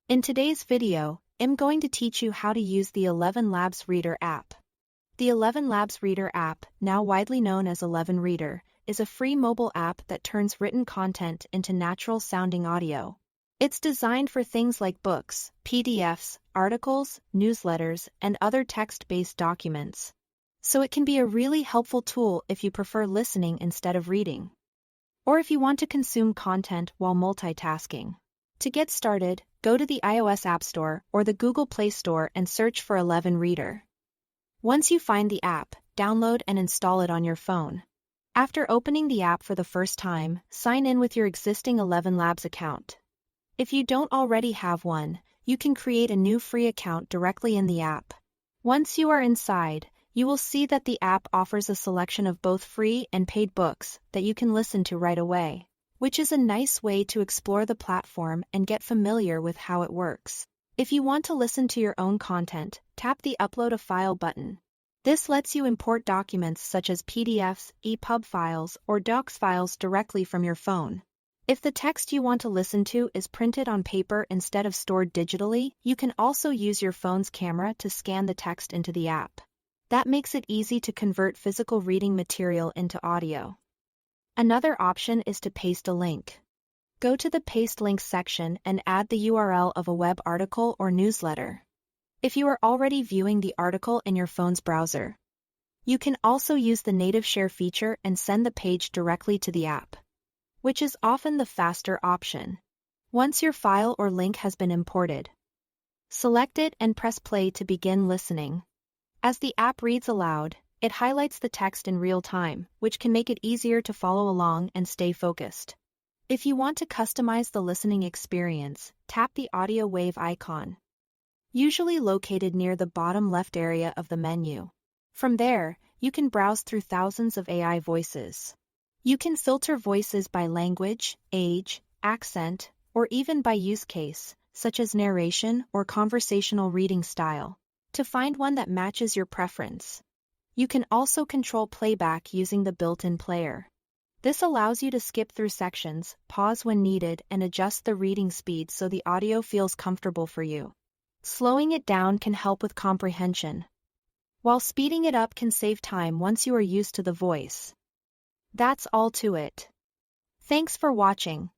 In today's video, I'm going to teach you how to use the ElevenLabs Reader App. The ElevenLabs Reader App, now widely known as Eleven Reader, is a free mobile app that turns written content into natural-sounding audio. It's designed for things like books, PDFs, articles, newsletters, and other text-based documents. So it can be a really helpful tool if you prefer listening instead of reading, or if you want to consume content while multitasking. To get started, go to the iOS App Store or the Google Play Store and search for Eleven Reader. Once you find the app, download and install it on your phone. After opening the app for the first time, sign in with your existing ElevenLabs account. If you don't already have one, you can create a new free account directly in the app. Once you are inside, you will see that the app offers a selection of both free and paid books that you can listen to right away, which is a nice way to explore the platform and get familiar with how it works. If you want to listen to your own content, tap the Upload a File button. This lets you import documents such as PDFs, EPUB files, or Docs files directly from your phone. If the text you want to listen to is printed on paper instead of stored digitally, you can also use your phone's camera to scan the text into the app. That makes it easy to convert physical reading material into audio. Another option is to paste a link. Go to the Paste Links section and add the URL of a web article or newsletter. If you are already viewing the article in your phone's browser, you can also use the native share feature and send the page directly to the app, which is often the faster option. Once your file or link has been imported, select it and press play to begin listening. As the app reads aloud, it highlights the text in real time, which can make it easier to follow along and stay focused. If you want to customize the listening experience, tap the audio wave icon, usually located near the bottom left area of the menu. From there, you can browse through thousands of AI voices. You can filter voices by language, age, accent, or even by use case, such as narration or conversational reading style, to find one that matches your preference. You can also control playback using the built-in player. This allows you to skip through sections, pause when needed, and adjust the reading speed so the audio feels comfortable for you. Slowing it down can help with comprehension, while speeding it up can save time once you are used to the voice. That's all to it. Thanks for watching.